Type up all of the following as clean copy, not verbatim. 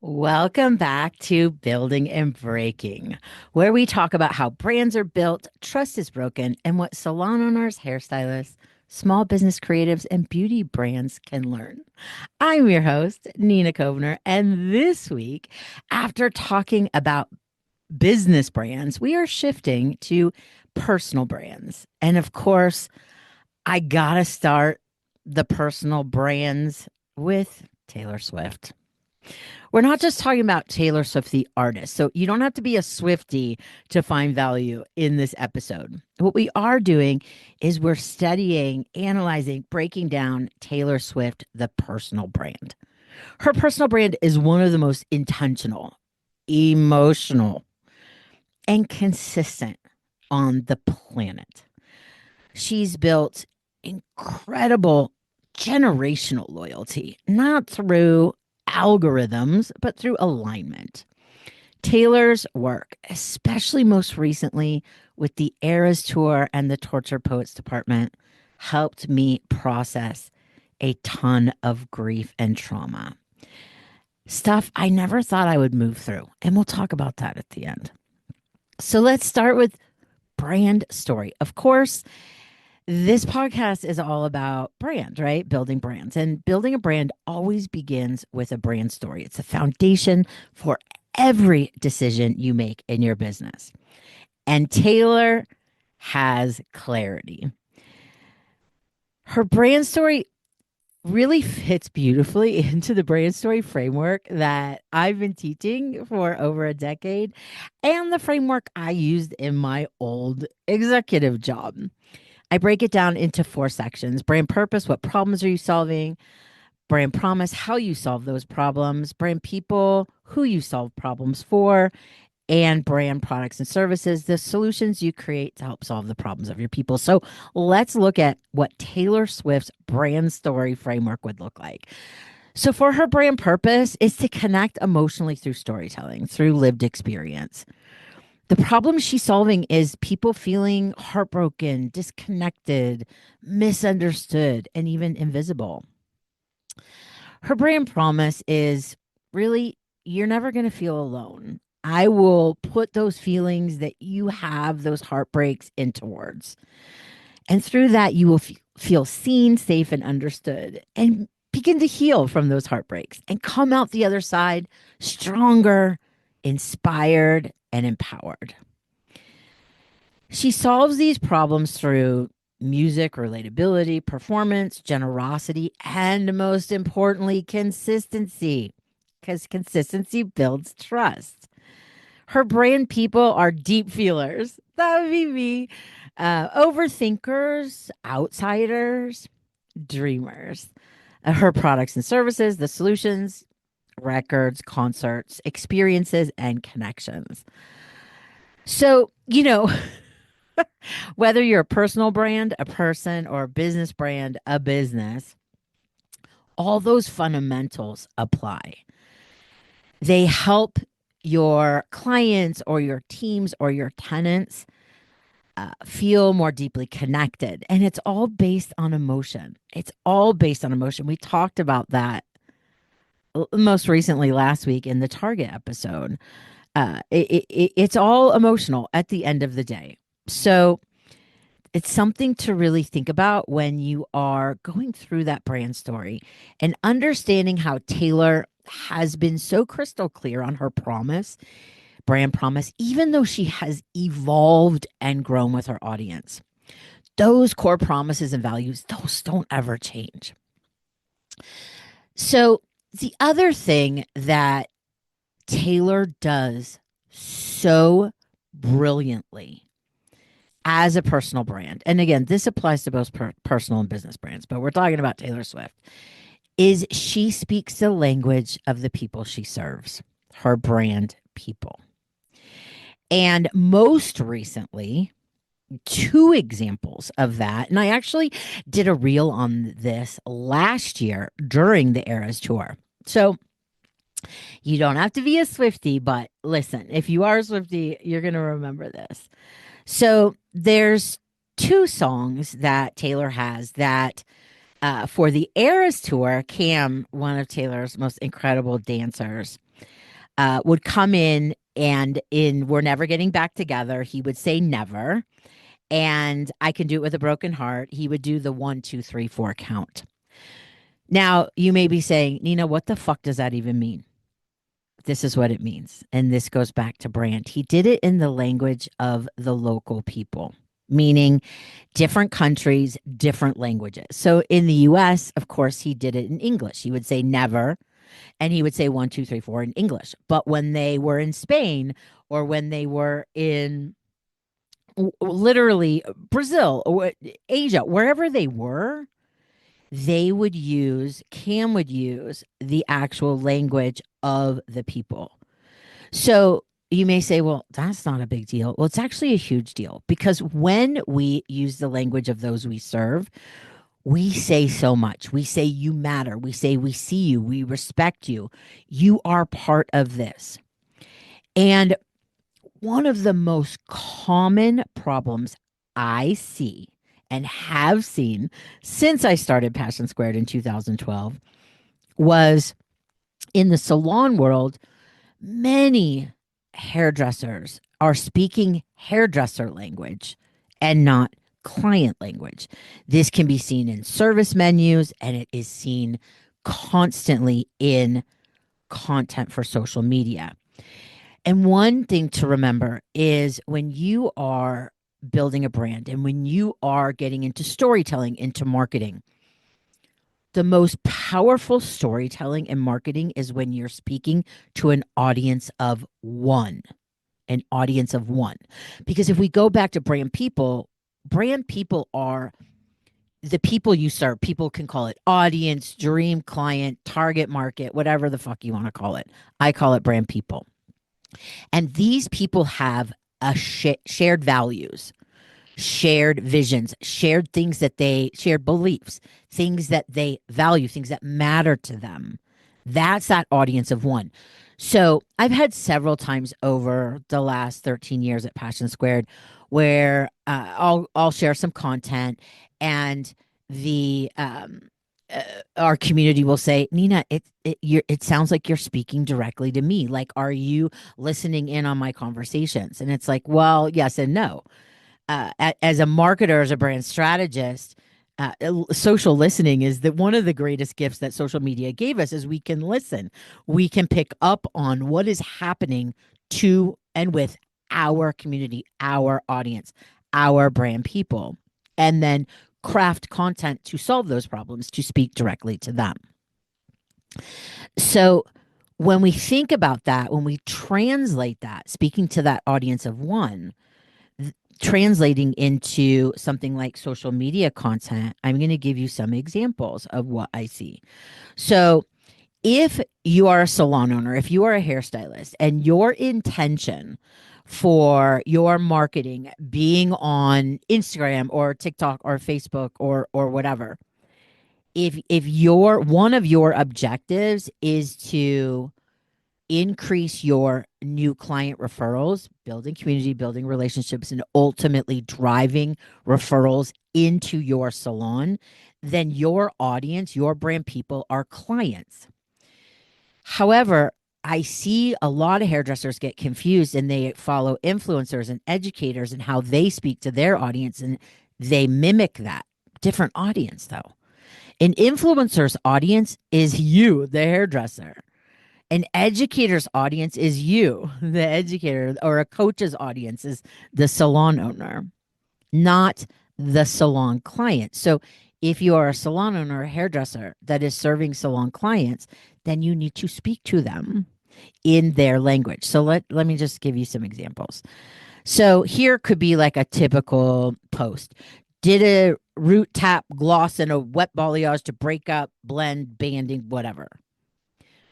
Welcome back to Building and Breaking, where we talk about how brands are built, trust is broken, and what salon owners, hairstylists, small business creatives, and beauty brands can learn. I'm your host, Nina Kovner, and this week, after talking about business brands, we are shifting to personal brands. And of course, I gotta start the personal brands with Taylor Swift. We're not just talking about Taylor Swift, the artist. So you don't have to be a Swiftie to find value in this episode. What we are doing is we're studying, analyzing, breaking down Taylor Swift, the personal brand. Her personal brand is one of the most intentional, emotional, and consistent on the planet. She's built incredible generational loyalty, not through algorithms, but through alignment. Taylor's work, especially most recently with the Eras Tour and the Torture Poets Department, helped me process a ton of grief and trauma. Stuff I never thought I would move through. And we'll talk about that at the end. So let's start with brand story. Of course, this podcast is all about brand, right? Building brands. And building a brand always begins with a brand story. It's a foundation for every decision you make in your business. And Taylor has clarity. Her brand story really fits beautifully into the brand story framework that I've been teaching for over a decade and the framework I used in my old executive job. I break it down into four sections: brand purpose, what problems are you solving? Brand promise, how you solve those problems. Brand people, who you solve problems for. And brand products and services, the solutions you create to help solve the problems of your people. So let's look at what Taylor Swift's brand story framework would look like. So, for her brand purpose is to connect emotionally through storytelling, through lived experience. The problem she's solving is people feeling heartbroken, disconnected, misunderstood, and even invisible. Her brand promise is really, you're never going to feel alone. I will put those feelings that you have, those heartbreaks, into words. And through that, you will feel seen, safe, and understood, and begin to heal from those heartbreaks and come out the other side stronger, inspired, and empowered. She solves these problems through music, relatability, performance, generosity, and most importantly, consistency, because consistency builds trust. Her brand people are deep feelers. That would be me. Overthinkers, outsiders, dreamers. Her products and services, the solutions, records, concerts, experiences, and connections. So, whether you're a personal brand, a person, or a business brand, a business, all those fundamentals apply. They help your clients or your teams or your tenants feel more deeply connected. And it's all based on emotion. It's all based on emotion. We talked about that most recently last week in the Target episode. It's all emotional at the end of the day. So, it's something to really think about when you are going through that brand story and understanding how Taylor has been so crystal clear on her promise, brand promise, even though she has evolved and grown with her audience. Those core promises and values, those don't ever change. So, the other thing that Taylor does so brilliantly as a personal brand, and again, this applies to both personal and business brands, but we're talking about Taylor Swift, is she speaks the language of the people she serves, her brand people. And most recently, two examples of that. And I actually did a reel on this last year during the Eras Tour. So you don't have to be a Swiftie, but listen, if you are a Swiftie, you're going to remember this. So there's two songs that Taylor has that for the Eras Tour, Cam, one of Taylor's most incredible dancers, would come in and in We're Never Getting Back Together, he would say never. And I Can Do It With a Broken Heart, he would do the 1, 2, 3, 4 count. Now, you may be saying, Nina, what the fuck does that even mean? This is what it means. And this goes back to brand. He did it in the language of the local people, meaning different countries, different languages. So in the US, of course, he did it in English. He would say never and he would say 1, 2, 3, 4 in English. But when they were in Spain or when they were in literally Brazil or Asia, wherever they were, Cam would use the actual language of the people. So you may say, well, that's not a big deal. Well, it's actually a huge deal because when we use the language of those we serve, we say so much. We say you matter. We say we see you. We respect you. You are part of this. And one of the most common problems I see and have seen since I started Passion Squared in 2012 was in the salon world, many hairdressers are speaking hairdresser language and not client language. This can be seen in service menus and it is seen constantly in content for social media. And one thing to remember is when you are building a brand and when you are getting into storytelling, into marketing, the most powerful storytelling and marketing is when you're speaking to an audience of one, an audience of one. Because if we go back to brand people are the people you serve. People can call it audience, dream client, target market, whatever the fuck you want to call it. I call it brand people. And these people have shared values, shared visions, shared beliefs, things that they value, things that matter to them. That's that audience of one. So I've had several times over the last 13 years at Passion Squared where I'll share some content and the our community will say, Nina, it sounds like you're speaking directly to me. Like, are you listening in on my conversations? And it's like, well, yes and no. As a marketer, as a brand strategist, social listening is that one of the greatest gifts that social media gave us is we can listen. We can pick up on what is happening to and with our community, our audience, our brand people, and then craft content to solve those problems, to speak directly to them. So when we think about that, when we translate that, speaking to that audience of one, translating into something like social media content, I'm going to give you some examples of what I see. So, if you are a salon owner, if you are a hairstylist, and your intention for your marketing being on Instagram or TikTok or Facebook or whatever, if your one of your objectives is to increase your new client referrals, building community, building relationships, and ultimately driving referrals into your salon, then your audience, your brand people are clients. However, I see a lot of hairdressers get confused and they follow influencers and educators and how they speak to their audience and they mimic that. Different audience, though. An influencer's audience is you, the hairdresser. An educator's audience is you, the educator, or a coach's audience is the salon owner, not the salon client. So if you are a salon owner, a hairdresser that is serving salon clients, then you need to speak to them in their language. So let me just give you some examples. So here could be like a typical post. Did a root tap gloss and a wet balayage to break up, blend, banding, whatever.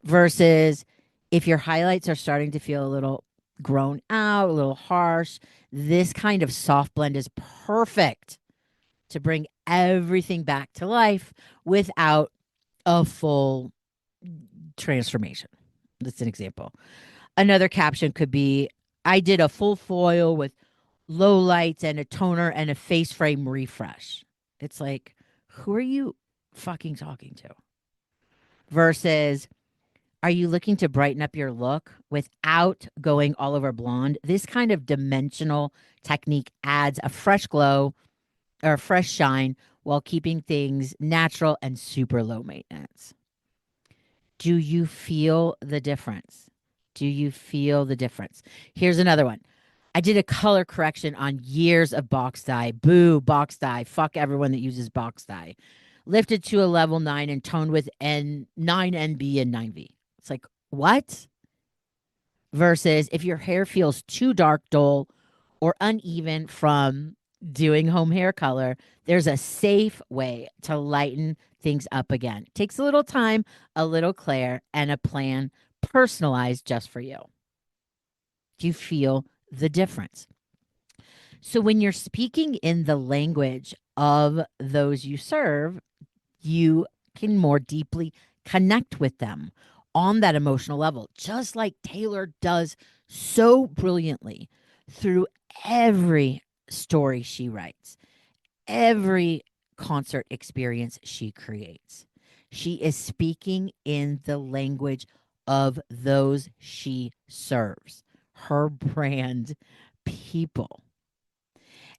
Versus if your highlights are starting to feel a little grown out, a little harsh, this kind of soft blend is perfect to bring everything back to life without a full transformation. That's an example. Another caption could be I did a full foil with low lights and a toner and a face frame refresh. It's like, who are you fucking talking to? Versus Are you looking to brighten up your look without going all over blonde? This kind of dimensional technique adds a fresh glow or a fresh shine while keeping things natural and super low maintenance. Do you feel the difference? Do you feel the difference? Here's another one. I did a color correction on years of box dye. Boo, box dye. Fuck everyone that uses box dye. Lifted to a level 9 and toned with N9NB and 9V. It's like, what? Versus if your hair feels too dark, dull, or uneven from doing home hair color, there's a safe way to lighten things up again. Takes a little time, a little care, and a plan personalized just for you. Do you feel the difference? So when you're speaking in the language of those you serve, you can more deeply connect with them on that emotional level, just like Taylor does so brilliantly through every story she writes, every concert experience she creates. She is speaking in the language of those she serves, her brand people.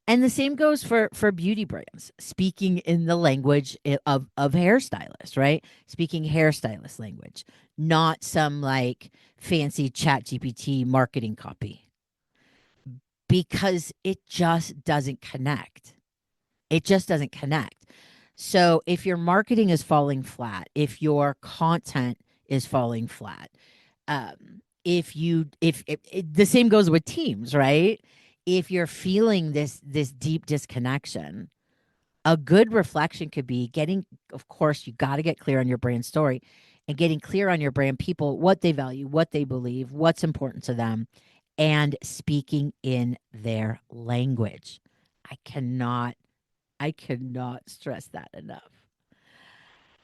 And the same goes for beauty brands, speaking in the language of hairstylists, right? Speaking hairstylist language, not some like fancy chat GPT marketing copy, because it just doesn't connect. It just doesn't connect. So if your marketing is falling flat, if your content is falling flat, if you if the same goes with teams, right? If you're feeling this deep disconnection, a good reflection could be getting, of course, you got to get clear on your brand story and getting clear on your brand people, what they value, what they believe, what's important to them, and speaking in their language. I cannot I cannot stress that enough.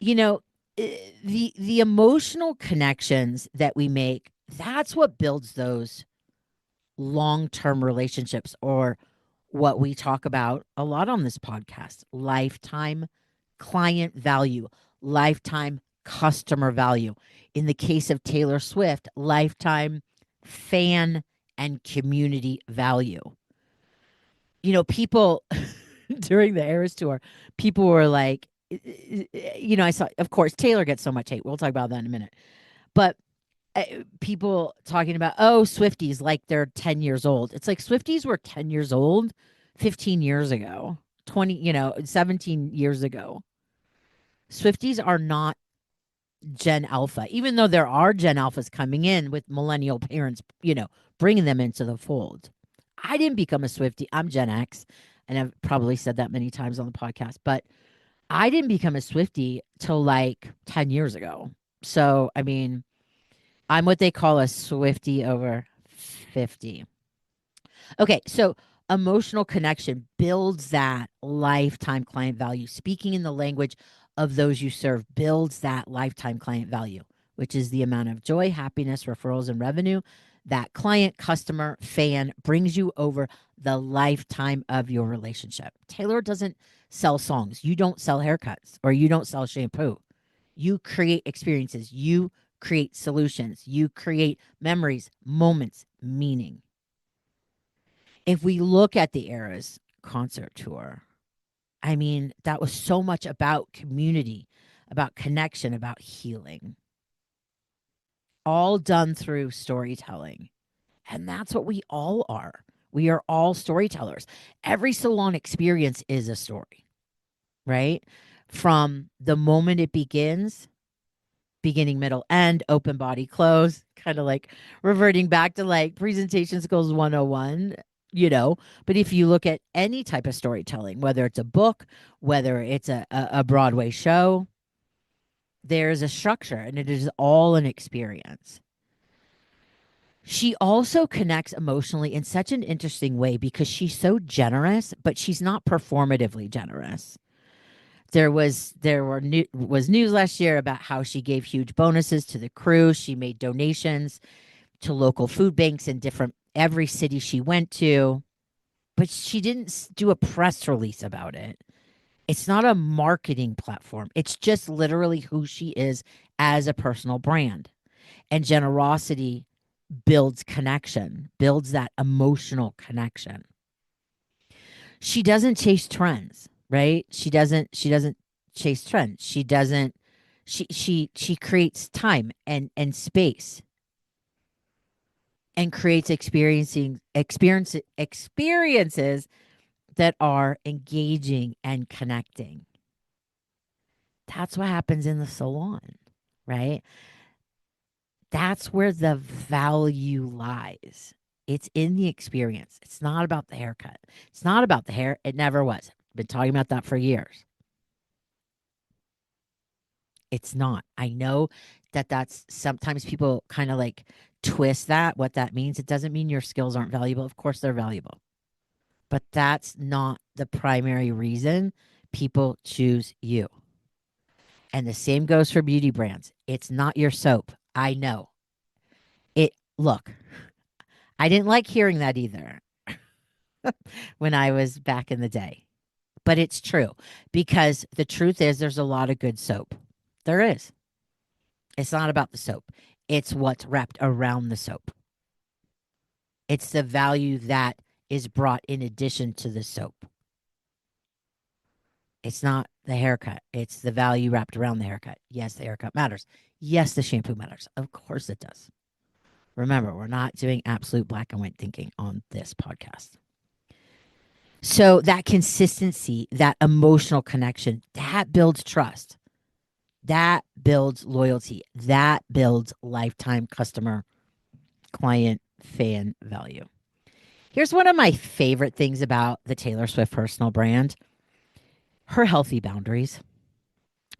You know, the emotional connections that we make, that's what builds those long-term relationships, or what we talk about a lot on this podcast, lifetime client value, lifetime customer value. In the case of Taylor Swift, lifetime fan and community value. People during the Eras tour, people were like, I saw, of course, Taylor gets so much hate. We'll talk about that in a minute. But people talking about, oh, Swifties like they're 10 years old. It's like Swifties were 10 years old 15 years ago, 20, 17 years ago. Swifties are not Gen Alpha, even though there are Gen Alphas coming in with millennial parents, bringing them into the fold. I didn't become a Swiftie. I'm Gen X, and I've probably said that many times on the podcast, but I didn't become a Swiftie till like 10 years ago. So, I mean, I'm what they call a Swiftie over 50. Okay, so emotional connection builds that lifetime client value. Speaking in the language of those you serve builds that lifetime client value, which is the amount of joy, happiness, referrals, and revenue that client, customer, fan brings you over the lifetime of your relationship. Taylor doesn't sell songs. You don't sell haircuts, or you don't sell shampoo. You create experiences. You create solutions. You create memories, moments, meaning. If we look at the Eras concert tour, I mean, that was so much about community, about connection, about healing, all done through storytelling. And that's what we all are. We are all storytellers. Every salon experience is a story, right? From the moment it begins, beginning, middle, end, open body, close, kind of like reverting back to like presentation skills 101, But if you look at any type of storytelling, whether it's a book, whether it's a Broadway show, there's a structure, and it is all an experience. She also connects emotionally in such an interesting way because she's so generous, but she's not performatively generous. Was news last year about how she gave huge bonuses to the crew. She made donations to local food banks in every city she went to, but she didn't do a press release about it. It's not a marketing platform. It's just literally who she is as a personal brand. And generosity builds connection, builds that emotional connection. She doesn't chase trends, right? She doesn't chase trends. She creates time and space and creates experiences that are engaging and connecting. That's what happens in the salon, right? That's where the value lies. It's in the experience. It's not about the haircut. It's not about the hair. It never was. Been talking about that for years. It's not. I know that that's sometimes people kind of like twist that, what that means. It doesn't mean your skills aren't valuable. Of course, they're valuable, but that's not the primary reason people choose you. And the same goes for beauty brands. It's not your soap. I know it. Look, I didn't like hearing that either when I was back in the day, but it's true because the truth is there's a lot of good soap. There is. It's not about the soap, it's what's wrapped around the soap. It's the value that is brought in addition to the soap. It's not the haircut, it's the value wrapped around the haircut. Yes, the haircut matters. Yes, the shampoo matters. Of course it does. Remember, we're not doing absolute black and white thinking on this podcast. So that consistency, that emotional connection, that builds trust. That builds loyalty. That builds lifetime customer, client, fan value. Here's one of my favorite things about the Taylor Swift personal brand, her healthy boundaries.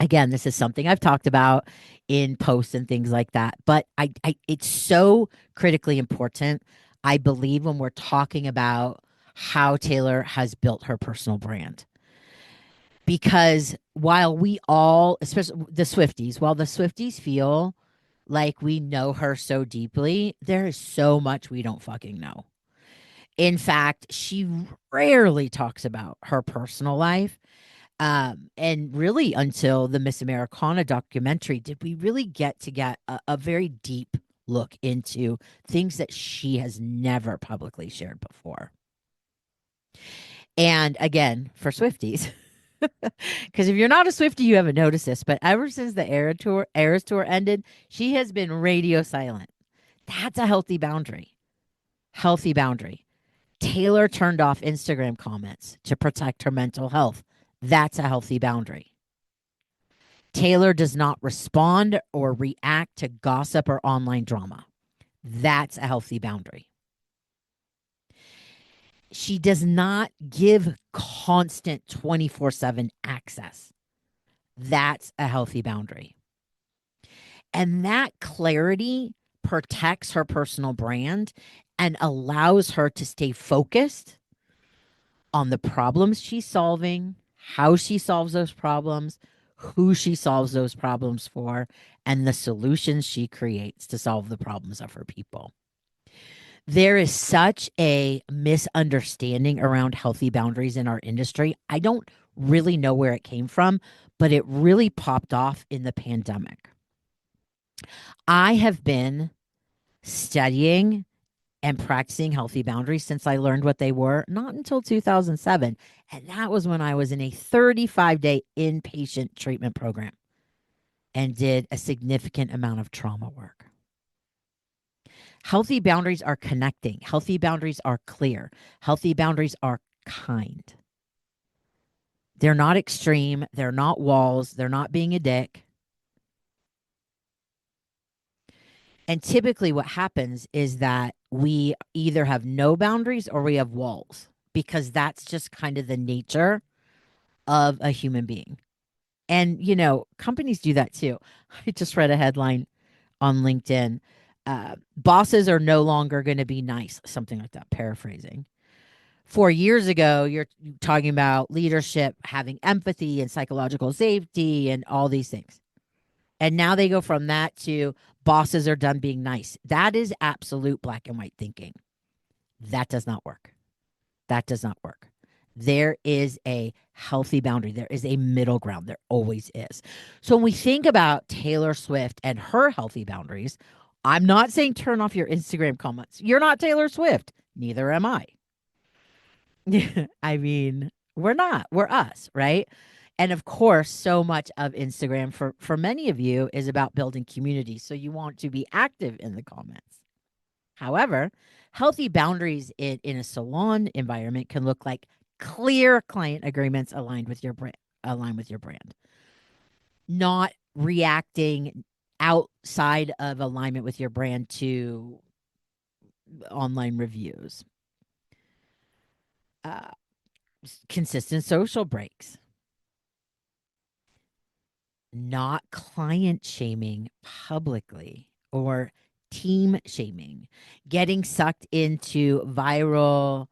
Again, this is something I've talked about in posts and things like that, but it's so critically important, I believe, when we're talking about how Taylor has built her personal brand. Because while we all, especially the Swifties, while the Swifties feel like we know her so deeply, there is so much we don't fucking know. In fact, she rarely talks about her personal life. And really, until the Miss Americana documentary, did we really get a very deep look into things that she has never publicly shared before. And again, for Swifties, because if you're not a Swiftie, you haven't noticed this, but ever since the Eras tour ended, she has been radio silent. That's a healthy boundary. Healthy boundary. Taylor turned off Instagram comments to protect her mental health. That's a healthy boundary. Taylor does not respond or react to gossip or online drama. That's a healthy boundary. She does not give constant 24/7 access. That's a healthy boundary. And that clarity protects her personal brand and allows her to stay focused on the problems she's solving, how she solves those problems, who she solves those problems for, and the solutions she creates to solve the problems of her people. There is such a misunderstanding around healthy boundaries in our industry. I don't really know where it came from, but it really popped off in the pandemic. I have been studying and practicing healthy boundaries since I learned what they were, not until 2007. And that was when I was in a 35-day inpatient treatment program and did a significant amount of trauma work. Healthy boundaries are connecting. Healthy boundaries are clear. Healthy boundaries are kind. They're not extreme. They're not walls. They're not being a dick. And typically, what happens is that we either have no boundaries or we have walls because that's just kind of the nature of a human being. And, companies do that too. I just read a headline on LinkedIn. Bosses are no longer going to be nice, something like that, paraphrasing. 4 years ago, you're talking about leadership, having empathy and psychological safety and all these things. And now they go from that to bosses are done being nice. That is absolute black and white thinking. That does not work. That does not work. There is a healthy boundary. There is a middle ground. There always is. So when we think about Taylor Swift and her healthy boundaries, I'm not saying turn off your Instagram comments. You're not Taylor Swift. Neither am I. I mean, we're not. We're us, right? And of course, so much of Instagram for many of you is about building community. So you want to be active in the comments. However, healthy boundaries in a salon environment can look like clear client agreements aligned with your brand, not reacting outside of alignment with your brand to online reviews, uh, consistent social breaks, not client shaming publicly or team shaming, getting sucked into viral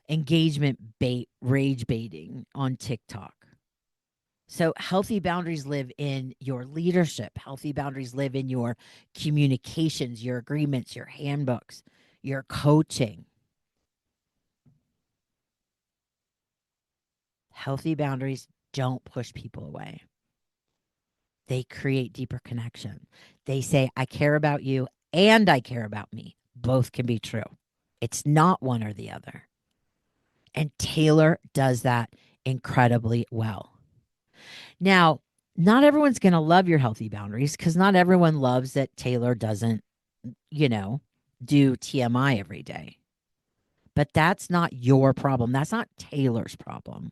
engagement bait, rage baiting on TikTok. So, healthy boundaries live in your leadership. Healthy boundaries live in your communications, your agreements, your handbooks, your coaching. Healthy boundaries don't push people away, they create deeper connection. They say, I care about you and I care about me. Both can be true. It's not one or the other. And Taylor does that incredibly well. Now, not everyone's going to love your healthy boundaries because not everyone loves that Taylor doesn't, you know, do TMI every day. But that's not your problem. That's not Taylor's problem.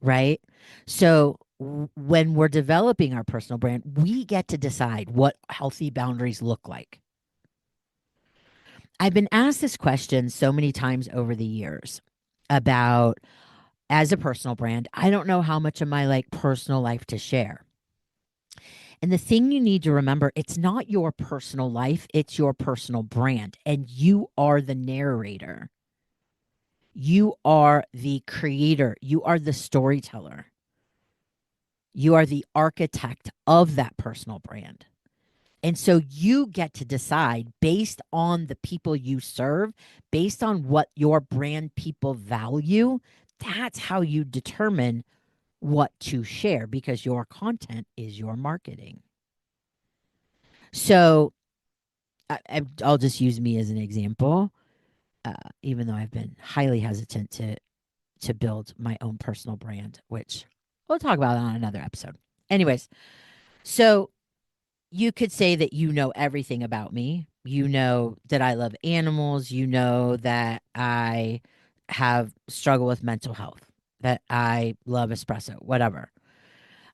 Right. So when we're developing our personal brand, we get to decide what healthy boundaries look like. I've been asked this question so many times over the years about as a personal brand, I don't know how much of my like personal life to share. And the thing you need to remember, it's not your personal life, it's your personal brand. And you are the narrator. You are the creator. You are the storyteller. You are the architect of that personal brand. And so you get to decide based on the people you serve, based on what your brand people value. That's how you determine what to share because your content is your marketing. So I'll just use me as an example, even though I've been highly hesitant to build my own personal brand, which we'll talk about on another episode. Anyways, so you could say that you know everything about me. You know that I love animals. You know that I have struggled with mental health, that I love espresso, whatever.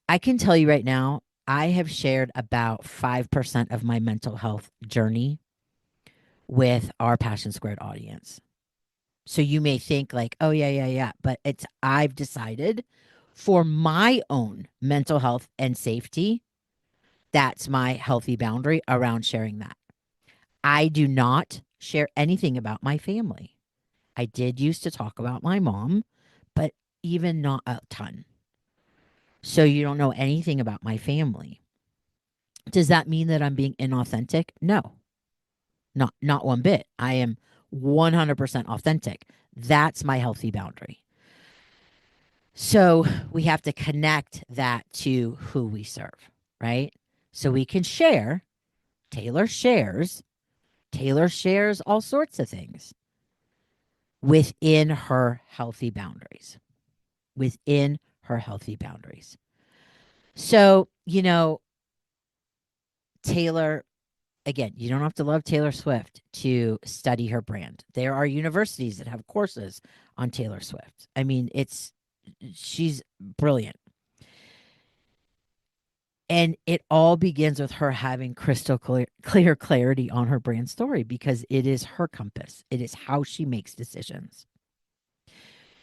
I can tell you right now, I have shared about 5% of my mental health journey with our Passion Squared audience. So you may think like, oh yeah, yeah, yeah, but it's I've decided for my own mental health and safety, that's my healthy boundary around sharing that. I do not share anything about my family. I did used to talk about my mom, but even not a ton. So you don't know anything about my family. Does that mean that I'm being inauthentic? No. Not one bit. I am 100% authentic. That's my healthy boundary. So we have to connect that to who we serve, right? So we can share. Taylor shares. Taylor shares all sorts of things within her healthy boundaries. Within her healthy boundaries. So, Taylor, again, you don't have to love Taylor Swift to study her brand. There are universities that have courses on Taylor Swift. I mean, she's brilliant. And it all begins with her having crystal clear clarity on her brand story because it is her compass. It is how she makes decisions.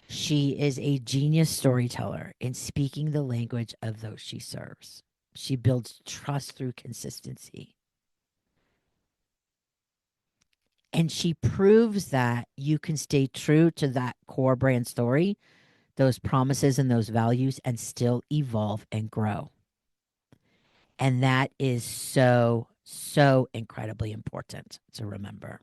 She is a genius storyteller in speaking the language of those she serves. She builds trust through consistency. And she proves that you can stay true to that core brand story, those promises and those values, and still evolve and grow. And that is so, so incredibly important to remember.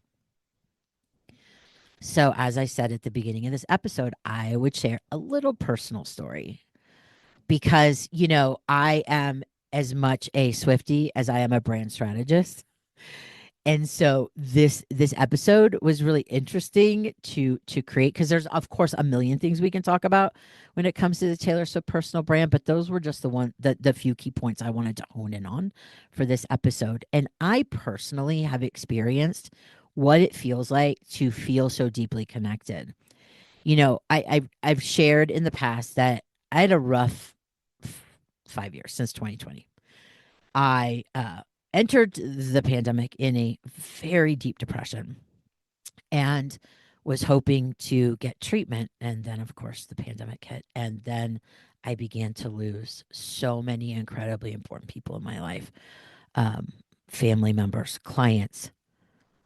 So, as I said at the beginning of this episode, I would share a little personal story because, I am as much a Swiftie as I am a brand strategist. And so this episode was really interesting to create because there's of course a million things we can talk about when it comes to the Taylor Swift personal brand, but those were just the few key points I wanted to hone in on for this episode. And I personally have experienced what it feels like to feel so deeply connected. I've shared in the past that I had a rough 5 years since 2020. I entered the pandemic in a very deep depression and was hoping to get treatment. And then, of course, the pandemic hit. And then I began to lose so many incredibly important people in my life, um, family members, clients,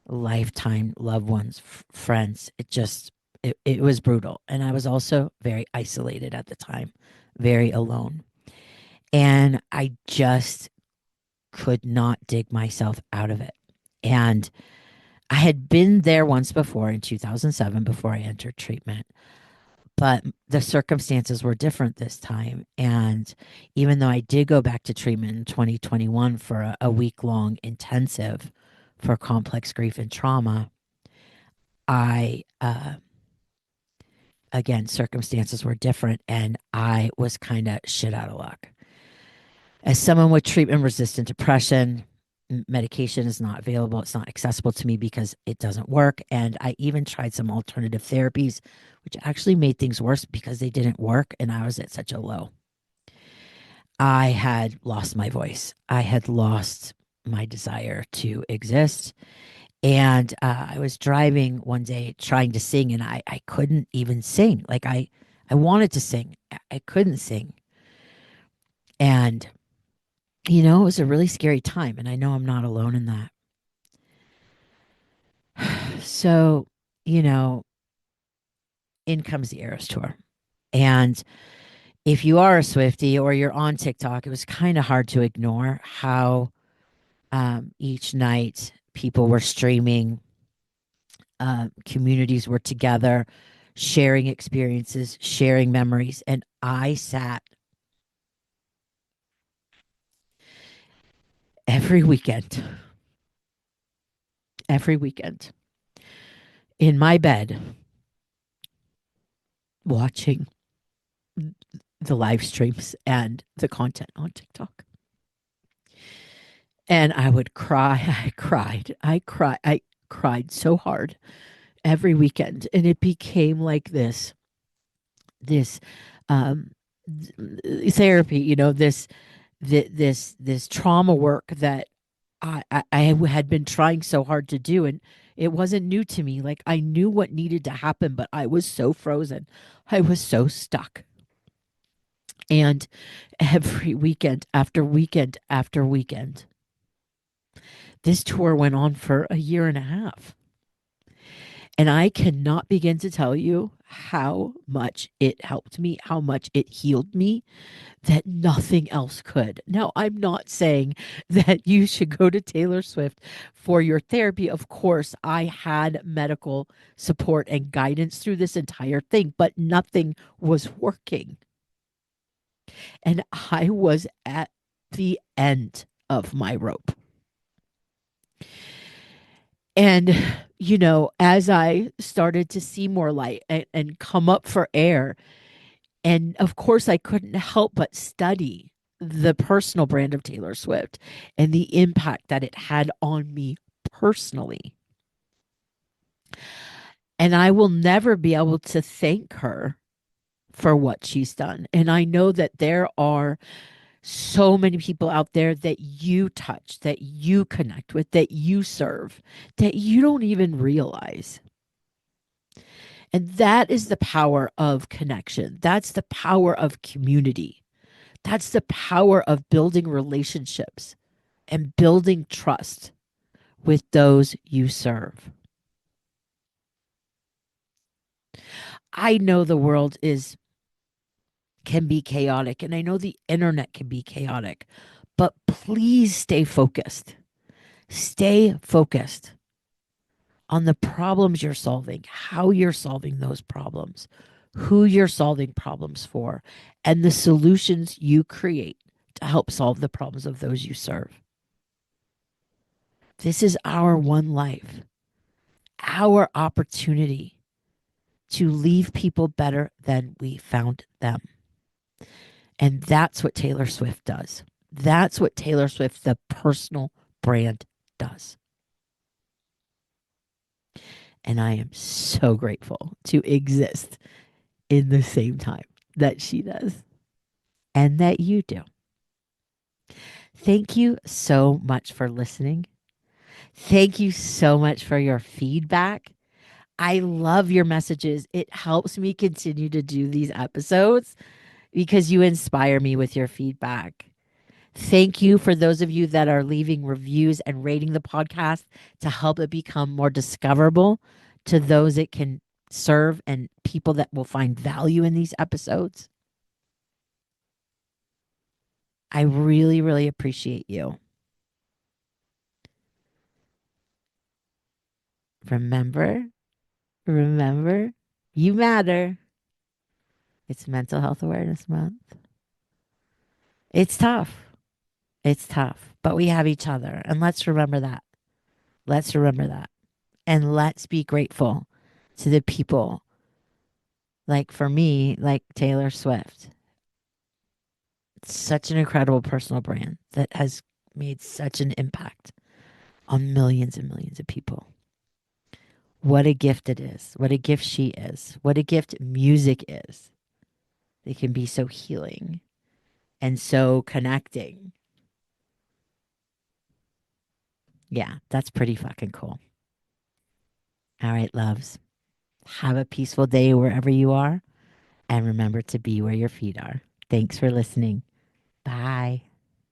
lifetime loved ones, friends. It was brutal. And I was also very isolated at the time, very alone. And I just could not dig myself out of it. And I had been there once before in 2007 before I entered treatment, but the circumstances were different this time. And even though I did go back to treatment in 2021 for a week long intensive for complex grief and trauma, I, again, circumstances were different and I was kind of shit out of luck. As someone with treatment resistant depression, medication is not available. It's not accessible to me because it doesn't work. And I even tried some alternative therapies, which actually made things worse because they didn't work. And I was at such a low. I had lost my voice. I had lost my desire to exist. And I was driving one day trying to sing, and I couldn't even sing. Like I wanted to sing, I couldn't sing. And it was a really scary time. And I know I'm not alone in that. So, you know, in comes the Eras Tour. And if you are a Swiftie or you're on TikTok, it was kind of hard to ignore how each night people were streaming, communities were together, sharing experiences, sharing memories. And I sat every weekend, every weekend in my bed watching the live streams and the content on TikTok. And I would cry. I cried so hard every weekend. And it became like this um, therapy, this trauma work that I had been trying so hard to do. And it wasn't new to me. Like I knew what needed to happen, but I was so frozen. I was so stuck. And every weekend after weekend after weekend, this tour went on for a year and a half. And I cannot begin to tell you how much it helped me, how much it healed me, that nothing else could. Now, I'm not saying that you should go to Taylor Swift for your therapy. Of course, I had medical support and guidance through this entire thing, but nothing was working. And I was at the end of my rope. And, as I started to see more light and come up for air, and of course, I couldn't help but study the personal brand of Taylor Swift and the impact that it had on me personally. And I will never be able to thank her for what she's done. And I know that there are so many people out there that you touch, that you connect with, that you serve, that you don't even realize. And that is the power of connection. That's the power of community. That's the power of building relationships and building trust with those you serve. I know the world is can be chaotic and I know the internet can be chaotic, but please stay focused. Stay focused on the problems you're solving, how you're solving those problems, who you're solving problems for, and the solutions you create to help solve the problems of those you serve. This is our one life, our opportunity to leave people better than we found them. And that's what Taylor Swift does. That's what Taylor Swift, the personal brand, does. And I am so grateful to exist in the same time that she does and that you do. Thank you so much for listening. Thank you so much for your feedback. I love your messages. It helps me continue to do these episodes because you inspire me with your feedback. Thank you for those of you that are leaving reviews and rating the podcast to help it become more discoverable to those it can serve and people that will find value in these episodes. I really, really appreciate you. Remember, remember, you matter. It's Mental Health Awareness Month. It's tough. It's tough, but we have each other. And let's remember that. Let's remember that. And let's be grateful to the people like for me, like Taylor Swift. It's such an incredible personal brand that has made such an impact on millions and millions of people. What a gift it is. What a gift she is. What a gift music is. They can be so healing and so connecting. Yeah, that's pretty fucking cool. All right, loves. Have a peaceful day wherever you are. And remember to be where your feet are. Thanks for listening. Bye.